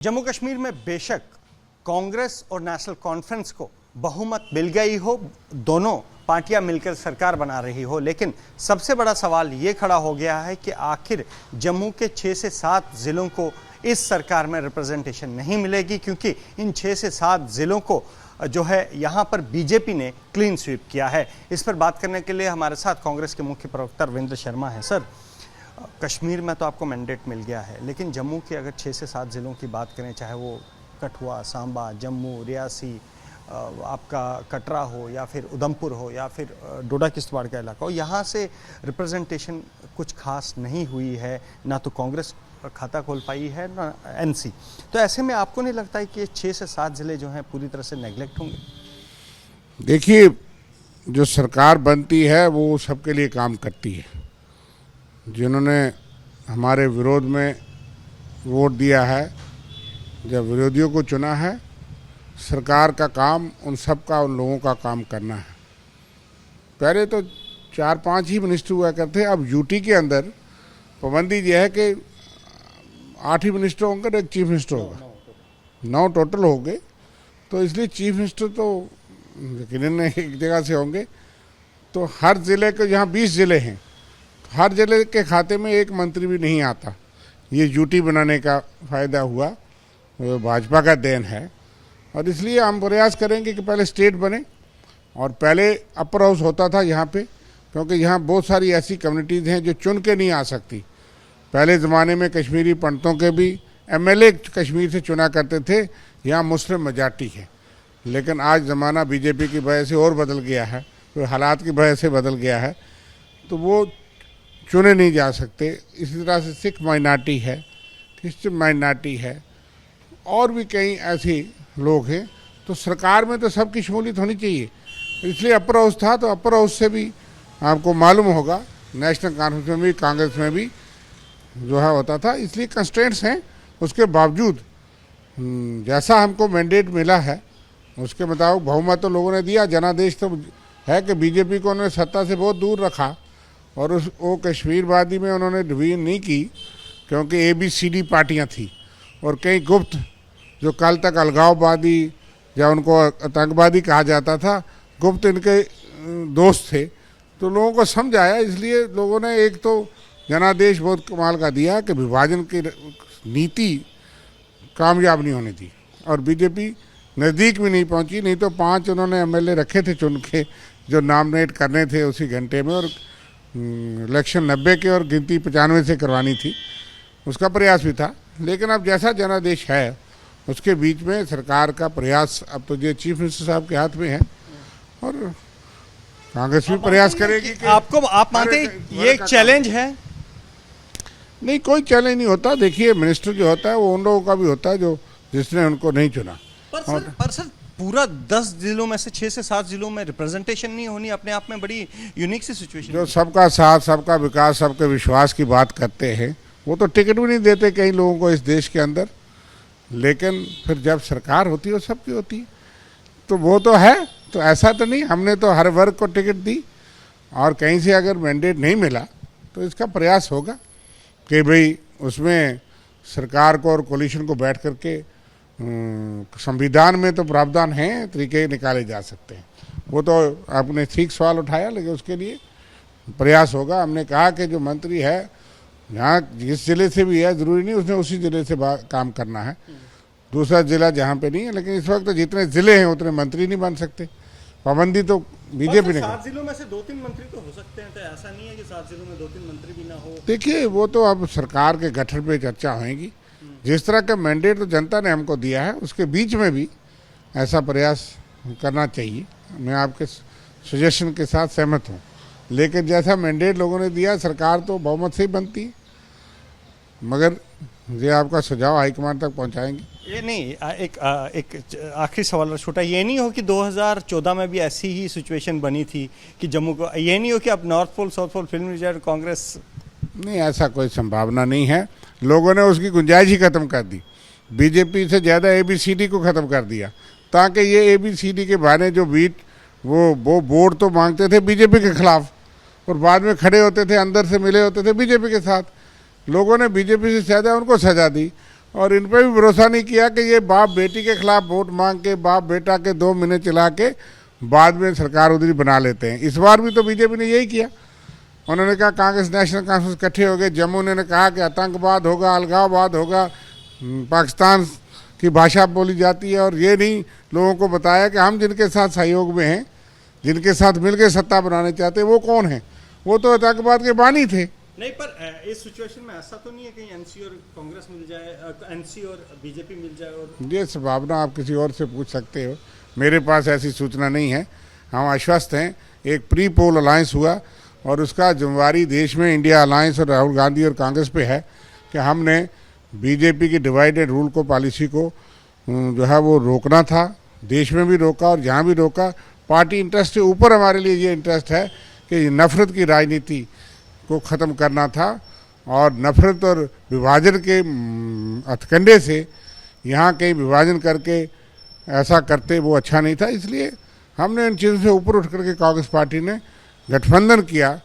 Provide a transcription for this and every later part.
जम्मू कश्मीर में बेशक कांग्रेस और नेशनल कॉन्फ्रेंस को बहुमत मिल गई हो, दोनों पार्टियां मिलकर सरकार बना रही हो, लेकिन सबसे बड़ा सवाल ये खड़ा हो गया है कि आखिर जम्मू के 6 से 7 जिलों को इस सरकार में रिप्रेजेंटेशन नहीं मिलेगी, क्योंकि इन 6 से 7 जिलों को जो है यहाँ पर बीजेपी ने क्लीन स्वीप किया है। इस पर बात करने के लिए हमारे साथ कांग्रेस के मुख्य प्रवक्ता रविंद्र शर्मा हैं। सर, कश्मीर में तो आपको मैंडेट मिल गया है, लेकिन जम्मू के अगर 6 से 7 ज़िलों की बात करें, चाहे वो कठुआ, सांबा, जम्मू, रियासी, आपका कटरा हो या फिर उधमपुर हो या फिर डोडा किश्तवाड़ का इलाका हो, यहाँ से रिप्रेजेंटेशन कुछ खास नहीं हुई है। ना तो कांग्रेस खाता खोल पाई है ना एनसी। तो ऐसे में आपको नहीं लगता है कि 6 से 7 ज़िले जो हैं पूरी तरह से नेगलेक्ट होंगे? देखिए, जो सरकार बनती है वो सबके लिए काम करती है। जिन्होंने हमारे विरोध में वोट दिया है, जब विरोधियों को चुना है, सरकार का काम उन सब का, उन लोगों का काम करना है। पहले तो 4-5 ही मिनिस्टर हुआ करते, अब यूटी के अंदर पाबंदी यह है कि 8 ही मिनिस्टर होंगे और एक चीफ मिनिस्टर होगा। 9 टोटल हो गए, तो इसलिए चीफ मिनिस्टर तो यकीनन एक जगह से होंगे। तो हर ज़िले के, यहाँ 20 ज़िले हैं, हर जिले के खाते में एक मंत्री भी नहीं आता। ये यूटी बनाने का फ़ायदा हुआ, भाजपा का देन है। और इसलिए हम प्रयास करेंगे कि पहले स्टेट बने, और पहले अपर हाउस होता था यहाँ पे, क्योंकि यहाँ बहुत सारी ऐसी कम्युनिटीज़ हैं जो चुन के नहीं आ सकती। पहले ज़माने में कश्मीरी पंडितों के भी एमएलए कश्मीर से चुना करते थे, यहाँ मुस्लिम मेजॉरिटी है। लेकिन आज ज़माना बीजेपी की वजह से और बदल गया है, तो हालात की वजह से बदल गया है, तो वो चुने नहीं जा सकते। इसी तरह से सिख माइनॉरिटी है, क्रिश्चियन माइनॉरिटी है, और भी कई ऐसे लोग हैं। तो सरकार में तो सबकी शमूलियत होनी चाहिए। इसलिए अपर हाउस था, तो अपर हाउस से भी आपको मालूम होगा नेशनल कॉन्फ्रेंस में भी, कांग्रेस में भी जो है होता था। इसलिए कंस्ट्रेंट्स हैं, उसके बावजूद जैसा हमको मैंडेट मिला है उसके मुताबिक बहुमत तो लोगों ने दिया। जनादेश तो है कि बीजेपी को उन्होंने सत्ता से बहुत दूर रखा, और वो कश्मीर वादी में उन्होंने डिवीजन नहीं की, क्योंकि ABCD पार्टियां थी, और कई गुप्त, जो कल तक अलगाववादी या उनको आतंकवादी कहा जाता था, गुप्त इनके दोस्त थे। तो लोगों को समझ आया, इसलिए लोगों ने एक तो जनादेश बहुत कमाल का दिया कि विभाजन की नीति कामयाब नहीं होने दी, और बीजेपी नज़दीक भी नहीं पहुंची। नहीं तो 5 उन्होंने MLA रखे थे चुन के, जो नॉमिनेट करने थे उसी घंटे में, और इलेक्शन 90 के और गिनती 95 से करवानी थी, उसका प्रयास भी था। लेकिन अब जैसा जनादेश है, उसके बीच में सरकार का प्रयास अब तो ये चीफ मिनिस्टर साहब के हाथ में है, और कांग्रेस भी प्रयास करेगी कि आप मानते हैं ये एक चैलेंज है? नहीं, कोई चैलेंज नहीं होता। देखिए, मिनिस्टर जो होता है वो उन लोगों का भी होता है जो जिसने उनको नहीं चुना। पर सर पूरा 10 जिलों में से 6 से 7 जिलों में रिप्रेजेंटेशन नहीं होनी अपने आप में बड़ी यूनिक सी सिचुएशन। जो सबका साथ, सबका विकास, सबके विश्वास की बात करते हैं, वो तो टिकट भी नहीं देते कई लोगों को इस देश के अंदर। लेकिन फिर जब सरकार होती है वो सबकी होती है, तो वो तो है। तो ऐसा तो नहीं, हमने तो हर वर्ग को टिकट दी, और कहीं से अगर मैंडेट नहीं मिला तो इसका प्रयास होगा कि भाई उसमें सरकार को और कोलिशन को बैठ करके, संविधान में तो प्रावधान हैं, तरीके निकाले जा सकते हैं। वो तो आपने ठीक सवाल उठाया, लेकिन उसके लिए प्रयास होगा। हमने कहा कि जो मंत्री है, यहाँ जिस ज़िले से भी है, ज़रूरी नहीं उसने उसी ज़िले से काम करना है, दूसरा ज़िला जहाँ पे नहीं है। लेकिन इस वक्त तो जितने ज़िले हैं उतने मंत्री नहीं बन सकते, पाबंदी तो बीजेपी ने। 7 जिलों में से 2-3 मंत्री तो हो सकते हैं, तो ऐसा नहीं है कि 7 जिलों में 2-3 मंत्री भी ना हो। देखिए, वो तो अब सरकार के गठन पे चर्चा होगी। जिस तरह का मैंडेट तो जनता ने हमको दिया है, उसके बीच में भी ऐसा प्रयास करना चाहिए। मैं आपके सजेशन के साथ सहमत हूँ, लेकिन जैसा मैंडेट लोगों ने दिया, सरकार तो बहुमत से ही बनती है। मगर ये आपका सुझाव हाईकमान तक पहुँचाएंगे। ये नहीं, एक आखिरी सवाल छोटा, ये नहीं हो कि 2014 में भी ऐसी ही सिचुएशन बनी थी कि जम्मू को, ये नहीं हो कि अब north pole south pole film result Congress? नहीं, ऐसा कोई संभावना नहीं है। लोगों ने उसकी गुंजाइश ही खत्म कर दी, बीजेपी से ज़्यादा ABCD को ख़त्म कर दिया, ताकि ये ABCD के बहाने जो वो वोट तो मांगते थे बीजेपी के खिलाफ, और बाद में खड़े होते थे, अंदर से मिले होते थे बीजेपी के साथ। लोगों ने बीजेपी से ज़्यादा उनको सजा दी, और इन पर भी भरोसा नहीं किया कि ये बाप बेटी के खिलाफ वोट मांग के बाप बेटा के 2 महीने चला के बाद में सरकार उधरी बना लेते हैं। इस बार भी तो बीजेपी ने यही किया। उन्होंने कहा कांग्रेस नेशनल कॉन्फ्रेंस इकट्ठे हो गए, जम्मू ने कहा कि आतंकवाद होगा, अलगाववाद होगा, पाकिस्तान की भाषा बोली जाती है, और ये नहीं लोगों को बताया कि हम जिनके साथ सहयोग में हैं, जिनके साथ मिलकर सत्ता बनाने चाहते हैं, वो कौन है। वो तो आतंकवाद के बानी थे। नहीं, पर इस सिचुएशन में ऐसा तो नहीं है कहीं एनसी और कांग्रेस मिल जाए, एनसी और बीजेपी मिल जाए। और ये संभावना आप किसी और से पूछ सकते हो, मेरे पास ऐसी सूचना नहीं है। हम आश्वस्त हैं। एक प्री पोल अलायंस हुआ और उसका जिम्मेवारी देश में इंडिया अलायंस और राहुल गांधी और कांग्रेस पे है कि हमने बीजेपी की डिवाइडेड रूल को, पॉलिसी को जो है वो रोकना था। देश में भी रोका और जहाँ भी रोका पार्टी इंटरेस्ट से ऊपर हमारे लिए ये इंटरेस्ट है कि नफरत की राजनीति को ख़त्म करना था, और नफरत और विभाजन के हथकंडे से यहाँ कहीं विभाजन करके ऐसा करते वो अच्छा नहीं था। इसलिए हमने इन चीज़ों से ऊपर उठ करके कांग्रेस पार्टी ने गठबंधन किया,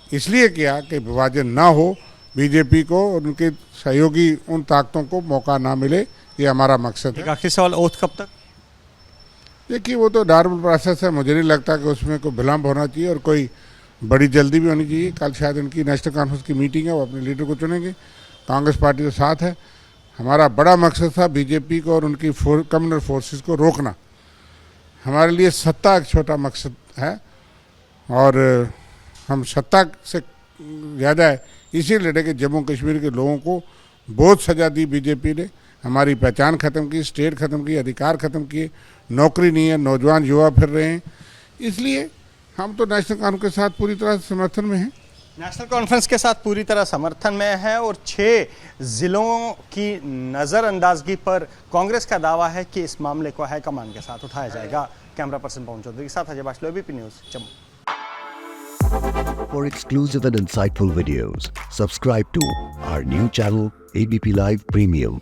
इसलिए किया कि विभाजन ना हो, बीजेपी को और उनके सहयोगी उन ताकतों को मौका ना मिले। ये हमारा मकसद है। आखिरी सवाल, ओथ कब तक? देखिए वो तो नॉर्मल प्रोसेस है, मुझे नहीं लगता कि उसमें कोई विलम्ब होना चाहिए और कोई बड़ी जल्दी भी होनी चाहिए। कल शायद उनकी नेशनल कॉन्फ्रेंस की मीटिंग है, वो अपने लीडर को चुनेंगे। कांग्रेस पार्टी के साथ है। हमारा बड़ा मकसद था बीजेपी को और उनकी कम्युनल फोर्सेस को रोकना। हमारे लिए सत्ता एक छोटा मकसद है और हम सत्ता से ज़्यादा है इसीलिए लड़े कि जम्मू कश्मीर के लोगों को बहुत सज़ा दी बीजेपी ने, हमारी पहचान ख़त्म की, स्टेट ख़त्म की, अधिकार ख़त्म किए, नौकरी नहीं है, नौजवान युवा फिर रहे हैं। इसलिए हम तो नेशनल कॉन्फ्रेंस के साथ पूरी तरह समर्थन में हैं। नेशनल कॉन्फ्रेंस के साथ पूरी तरह समर्थन में है और 6 जिलों की नज़रअंदाजगी पर कांग्रेस का दावा है कि इस मामले को हाईकमान के साथ उठाया जाएगा। कैमरा पर्सन पवन चौधरी के साथ Ajay Bashlo, ABP News, Jammu. For exclusive and insightful videos, subscribe to our new channel ABP Live Premium.